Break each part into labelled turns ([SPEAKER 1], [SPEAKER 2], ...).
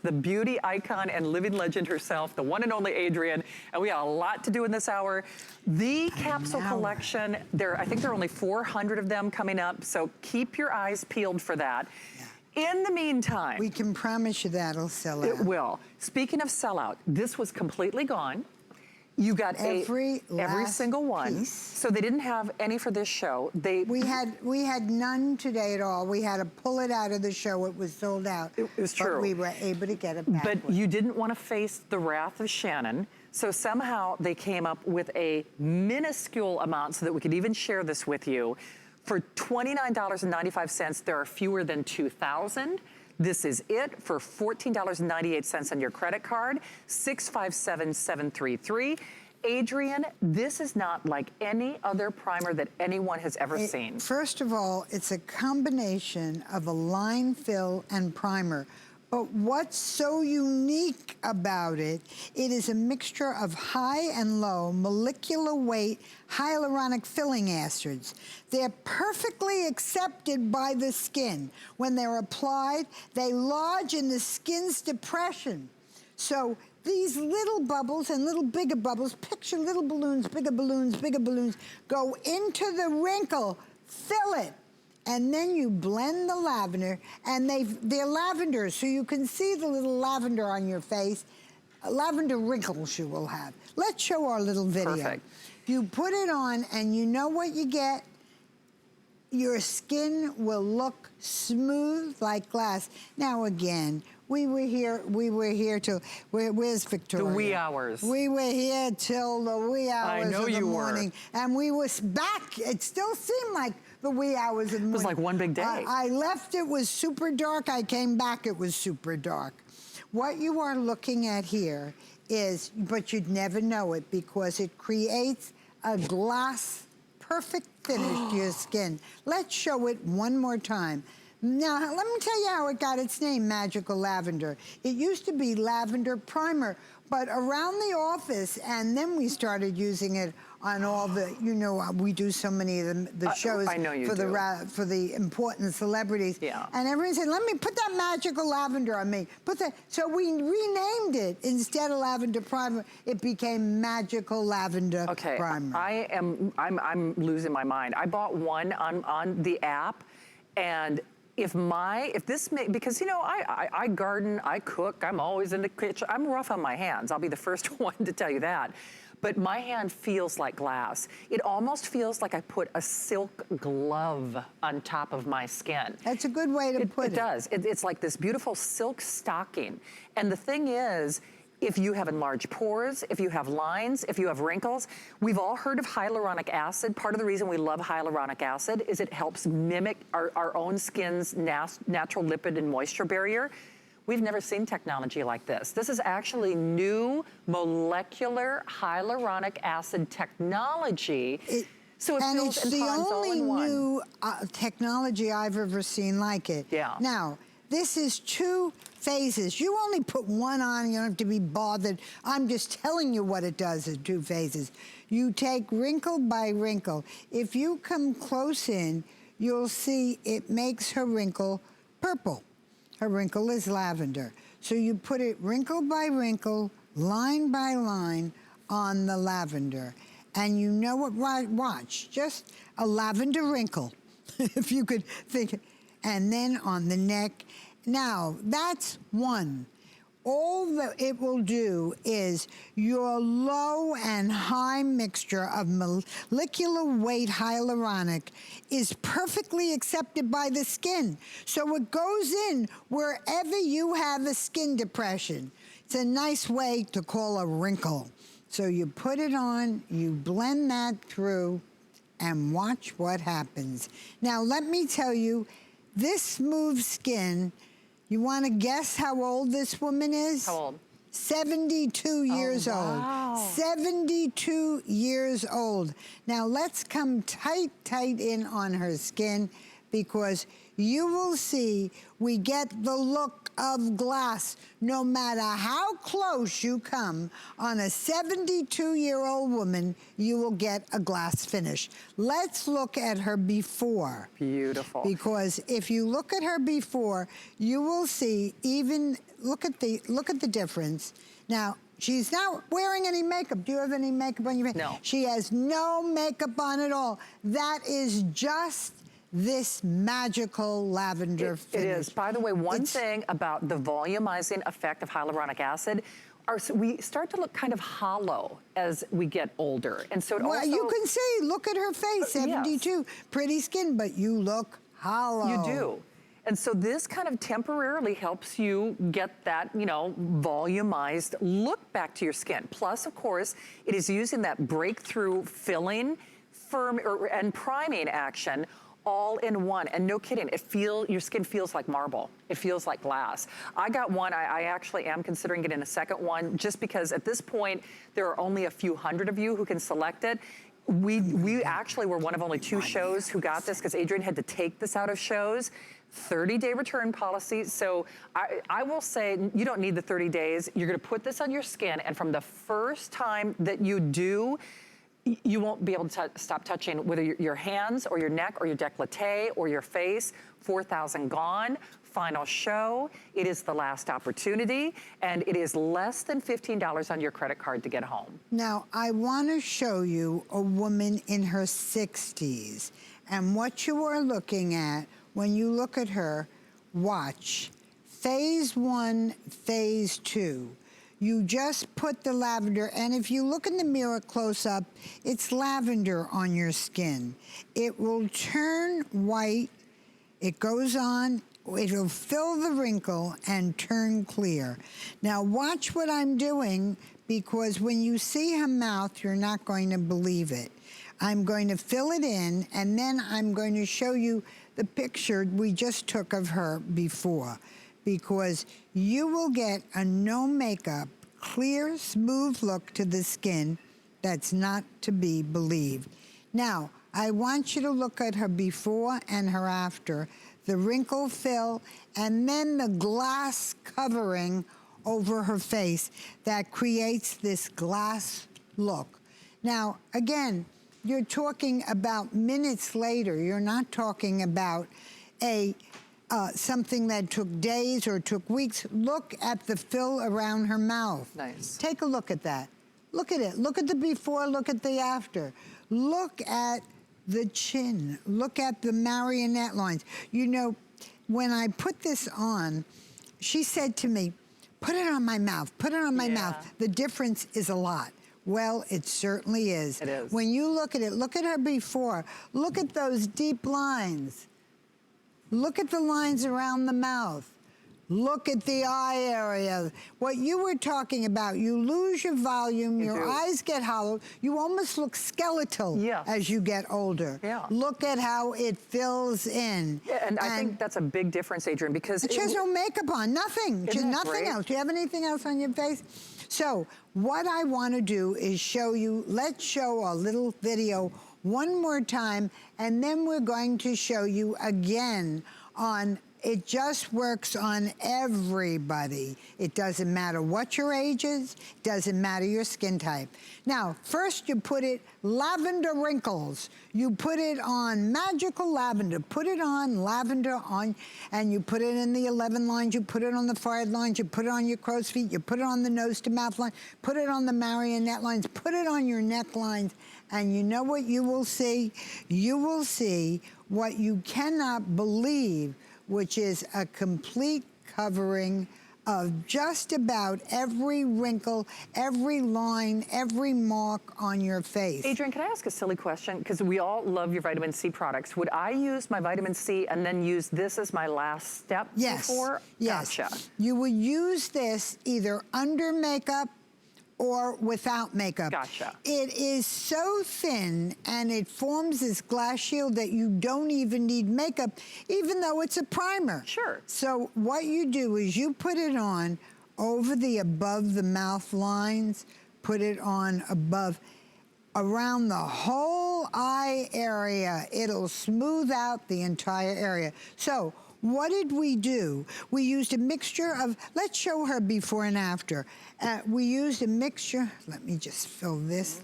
[SPEAKER 1] the beauty icon and living legend herself, the one and only Adrienne, and we got a lot to do in this hour. The capsule collection, I think there are only 400 of them coming up, so keep your eyes peeled for that. In the meantime,
[SPEAKER 2] we can promise you that'll sell out.
[SPEAKER 1] It will. Speaking of sellout, this was completely gone. You got every single one.
[SPEAKER 2] Piece.
[SPEAKER 1] So they didn't have any for this show.
[SPEAKER 2] We had none today at all. We had to pull it out of the show. It was sold out.
[SPEAKER 1] It was true.
[SPEAKER 2] But we were able to get it back.
[SPEAKER 1] But you didn't want to face the wrath of Shannon. So somehow they came up with a minuscule amount so that we could even share this with you. For $29.95, there are fewer than 2,000. This is it for $14.98 on your credit card, 657-733. Adrienne, this is not like any other primer that anyone has ever seen.
[SPEAKER 2] First of all, it's a combination of a line fill and primer. But what's so unique about it, it is a mixture of high and low molecular weight hyaluronic filling acids. They're perfectly accepted by the skin. When they're applied, they lodge in the skin's depression. So these little bubbles and little bigger bubbles, picture little balloons, bigger balloons, go into the wrinkle, fill it. And then you blend the lavender, and they're lavender, so you can see the little lavender on your face. Lavender wrinkles you will have. Let's show our little video.
[SPEAKER 1] Perfect.
[SPEAKER 2] You put it on, and you know what you get? Your skin will look smooth like glass. Now again, we were here till, where's Victoria?
[SPEAKER 1] The wee hours.
[SPEAKER 2] We were here till the wee hours of the morning. And we was back, it still seemed like the wee hours of the morning.
[SPEAKER 1] It was like one big day.
[SPEAKER 2] I left, it was super dark. I came back, it was super dark. What you are looking at here is, but you'd never know it because it creates a glass, perfect finish to your skin. Let's show it one more time. Now, let me tell you how it got its name, Magical Lavender. It used to be Lavender Primer, but around the office, and then we started using it on all the, you know, we do so many of the shows for the important celebrities.
[SPEAKER 1] Yeah.
[SPEAKER 2] And everyone said, let me put that Magical Lavender on me. So we renamed it. Instead of Lavender Primer, it became Magical Lavender Primer.
[SPEAKER 1] I'm losing my mind. I bought one on the app, and because you know, I garden, I cook, I'm always in the kitchen. I'm rough on my hands. I'll be the first one to tell you that. But my hand feels like glass. It almost feels like I put a silk glove on top of my skin.
[SPEAKER 2] That's a good way to put it.
[SPEAKER 1] It does. It's like this beautiful silk stocking. And the thing is, if you have enlarged pores, if you have lines, if you have wrinkles, we've all heard of hyaluronic acid. Part of the reason we love hyaluronic acid is it helps mimic our own skin's natural lipid and moisture barrier. We've never seen technology like this. This is actually new molecular hyaluronic acid technology. So it builds and ponds all in one.
[SPEAKER 2] It's the only new technology I've ever seen like it.
[SPEAKER 1] Yeah.
[SPEAKER 2] Now, this is 2 phases. You only put one on, you don't have to be bothered. I'm just telling you what it does in 2 phases. You take wrinkle by wrinkle. If you come close in, you'll see it makes her wrinkle purple. Her wrinkle is lavender. So you put it wrinkle by wrinkle, line by line on the lavender. And you know what, watch, just a lavender wrinkle, if you could think. And then on the neck. Now, that's one. All that it will do is your low and high mixture of molecular weight hyaluronic is perfectly accepted by the skin. So it goes in wherever you have a skin depression. It's a nice way to call a wrinkle. So you put it on, you blend that through, and watch what happens. Now, let me tell you, this smooth skin, you want to guess how old this woman is?
[SPEAKER 1] How old?
[SPEAKER 2] 72 years old. 72 years old. Now let's come tight in on her skin because you will see we get the look of glass no matter how close you come on a 72-year-old woman. You will get a glass finish. Let's look at her before.
[SPEAKER 1] Beautiful.
[SPEAKER 2] Because if you look at her before, you will see, even look at the difference. Now, she's not wearing any makeup. Do you have any makeup on your face?
[SPEAKER 1] No.
[SPEAKER 2] She has no makeup on at all. That is just this magical lavender finish.
[SPEAKER 1] It is. By the way, one thing about the volumizing effect of hyaluronic acid, we start to look kind of hollow as we get older. And so it
[SPEAKER 2] well,
[SPEAKER 1] also...
[SPEAKER 2] you can see, look at her face, 72,
[SPEAKER 1] yes.
[SPEAKER 2] Pretty skin, but you look hollow.
[SPEAKER 1] You do. And so this kind of temporarily helps you get that, you know, volumized look back to your skin. Plus, of course, it is using that breakthrough filling, and priming action all in one. And no kidding, your skin feels like marble. It feels like glass. I got one. I actually am considering getting a second one, just because at this point, there are only a few hundred of you who can select it. We actually were one of only 2 shows who got this, because Adrienne had to take this out of shows. 30-day return policy. So I will say, you don't need the 30 days. You're gonna put this on your skin, and from the first time that you do, you won't be able to stop touching, whether your hands or your neck or your décolleté or your face. 4,000 gone. Final show. It is the last opportunity, and it is less than $15 on your credit card to get home.
[SPEAKER 2] Now, I want to show you a woman in her 60s, and what you are looking at when you look at her. Watch. Phase 1, phase 2. You just put the lavender, and if you look in the mirror close up, it's lavender on your skin. It will turn white, it goes on, it'll fill the wrinkle and turn clear. Now watch what I'm doing, because when you see her mouth, you're not going to believe it. I'm going to fill it in, and then I'm going to show you the picture we just took of her before, because you will get a no makeup, clear, smooth look to the skin that's not to be believed. Now, I want you to look at her before and her after, the wrinkle fill, and then the glass covering over her face that creates this glass look. Now, again, you're talking about minutes later. You're not talking about something that took days or took weeks. Look at the fill around her mouth.
[SPEAKER 1] Nice.
[SPEAKER 2] Take a look at that. Look at it. Look at the before, look at the after. Look at the chin. Look at the marionette lines. You know, when I put this on, she said to me, put it on my mouth, put it on my mouth. The difference is a lot. Well, it certainly is.
[SPEAKER 1] It is.
[SPEAKER 2] When you look at it, look at her before. Look at those deep lines. Look at the lines around the mouth. Look at the eye area. What you were talking about, you lose your volume, your eyes get hollow, you almost look skeletal as you get older. Look at how it fills in.
[SPEAKER 1] Yeah, and I think that's a big difference, Adrienne, because
[SPEAKER 2] she has no makeup on, nothing, just nothing else. Do you have anything else on your face? So what I want to do is show you, let's show a little video one more time, and then we're going to show you again on, it just works on everybody. It doesn't matter what your age is, doesn't matter your skin type. Now, first you put it, lavender wrinkles. You put it on magical lavender, put it on lavender on, and you put it in the 11 lines, you put it on the forehead lines, you put it on your crow's feet, you put it on the nose to mouth line, put it on the marionette lines, put it on your neck lines, and you know what you will see? You will see what you cannot believe, which is a complete covering of just about every wrinkle, every line, every mark on your face.
[SPEAKER 1] Adrienne, can I ask a silly question? Because we all love your vitamin C products. Would I use my vitamin C and then use this as my last step before?
[SPEAKER 2] Yes.
[SPEAKER 1] Gotcha.
[SPEAKER 2] You would use this either under makeup or without makeup.
[SPEAKER 1] Gotcha.
[SPEAKER 2] It is so thin and it forms this glass shield that you don't even need makeup, even though it's a primer.
[SPEAKER 1] Sure.
[SPEAKER 2] So what you do is you put it on over the above the mouth lines, put it on above, around the whole whole eye area. It'll smooth out the entire area. So what did we do? We used a mixture of, let's show her before and after. We used a mixture, let me just fill this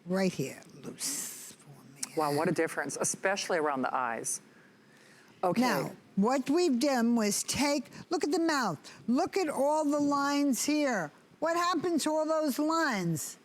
[SPEAKER 2] right here, loose for me.
[SPEAKER 1] Wow, what a difference, especially around the eyes. Okay.
[SPEAKER 2] Now, what we've done was look at the mouth. Look at all the lines here. What happened to all those lines?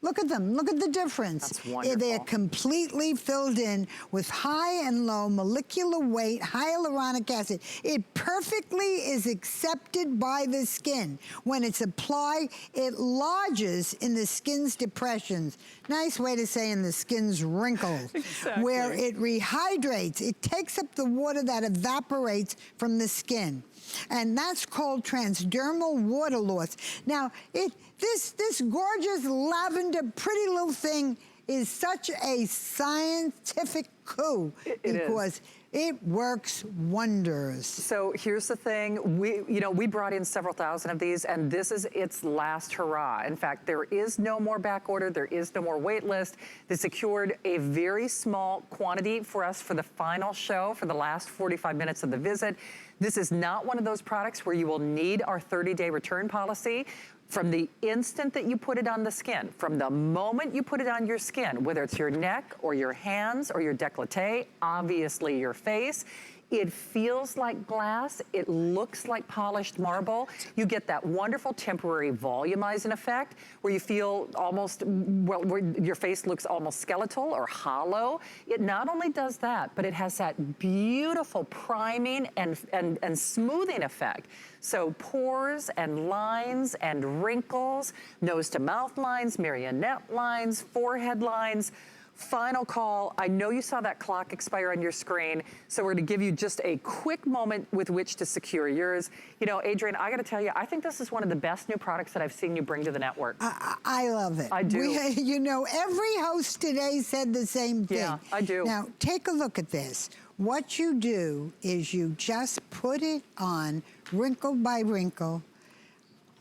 [SPEAKER 2] Look at them, look at the difference.
[SPEAKER 1] That's wonderful.
[SPEAKER 2] They're completely filled in with high and low molecular weight hyaluronic acid. It perfectly is accepted by the skin. When it's applied, it lodges in the skin's depressions. Nice way to say in the skin's wrinkles.
[SPEAKER 1] Exactly.
[SPEAKER 2] Where it rehydrates. It takes up the water that evaporates from the skin. And that's called transdermal water loss. Now, this gorgeous lavender pretty little thing is such a scientific coup because it works wonders.
[SPEAKER 1] So here's the thing, we brought in several thousand of these, and this is its last hurrah. In fact, there is no more back order, there is no more wait list. They secured a very small quantity for us for the final show, for the last 45 minutes of the visit. This is not one of those products where you will need our 30-day return policy. From the instant that you put it on the skin, from the moment you put it on your skin, whether it's your neck or your hands or your décolleté, obviously your face, it feels like glass, it looks like polished marble. You get that wonderful temporary volumizing effect where you feel almost, where your face looks almost skeletal or hollow. It not only does that, but it has that beautiful priming and smoothing effect. So pores and lines and wrinkles, nose to mouth lines, marionette lines, forehead lines. Final call. I know you saw that clock expire on your screen, so we're going to give you just a quick moment with which to secure yours. You know, Adrienne, I got to tell you, I think this is one of the best new products that I've seen you bring to the network.
[SPEAKER 2] I love it.
[SPEAKER 1] I do.
[SPEAKER 2] You know, every host today said the same thing.
[SPEAKER 1] Yeah, I do.
[SPEAKER 2] Now, take a look at this. What you do is you just put it on wrinkle by wrinkle,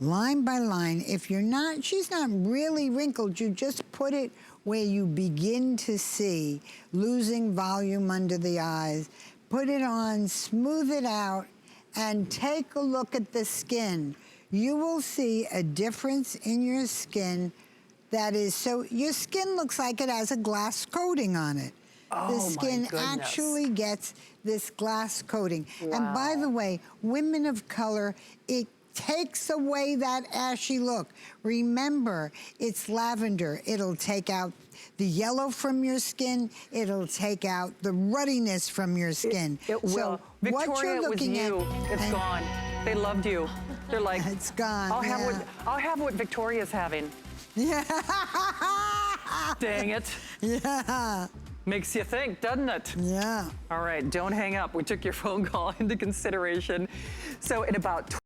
[SPEAKER 2] line by line. If she's not really wrinkled, you just put it where you begin to see losing volume under the eyes. Put it on, smooth it out, and take a look at the skin. You will see a difference in your skin that is your skin looks like it has a glass coating on it.
[SPEAKER 1] Oh,
[SPEAKER 2] the skin
[SPEAKER 1] my goodness.
[SPEAKER 2] actually gets this glass coating.
[SPEAKER 1] Wow.
[SPEAKER 2] And by the way, women of color, it takes away that ashy look. Remember, it's lavender. It'll take out the yellow from your skin. It'll take out the ruddiness from your skin.
[SPEAKER 1] It will.
[SPEAKER 2] So
[SPEAKER 1] Victoria,
[SPEAKER 2] what you're looking
[SPEAKER 1] it was you. It's gone. They loved you. They're like,
[SPEAKER 2] it's gone.
[SPEAKER 1] I'll have what Victoria's having.
[SPEAKER 2] Yeah.
[SPEAKER 1] Dang it.
[SPEAKER 2] Yeah.
[SPEAKER 1] Makes you think, doesn't it?
[SPEAKER 2] Yeah.
[SPEAKER 1] All right, don't hang up. We took your phone call into consideration. So in about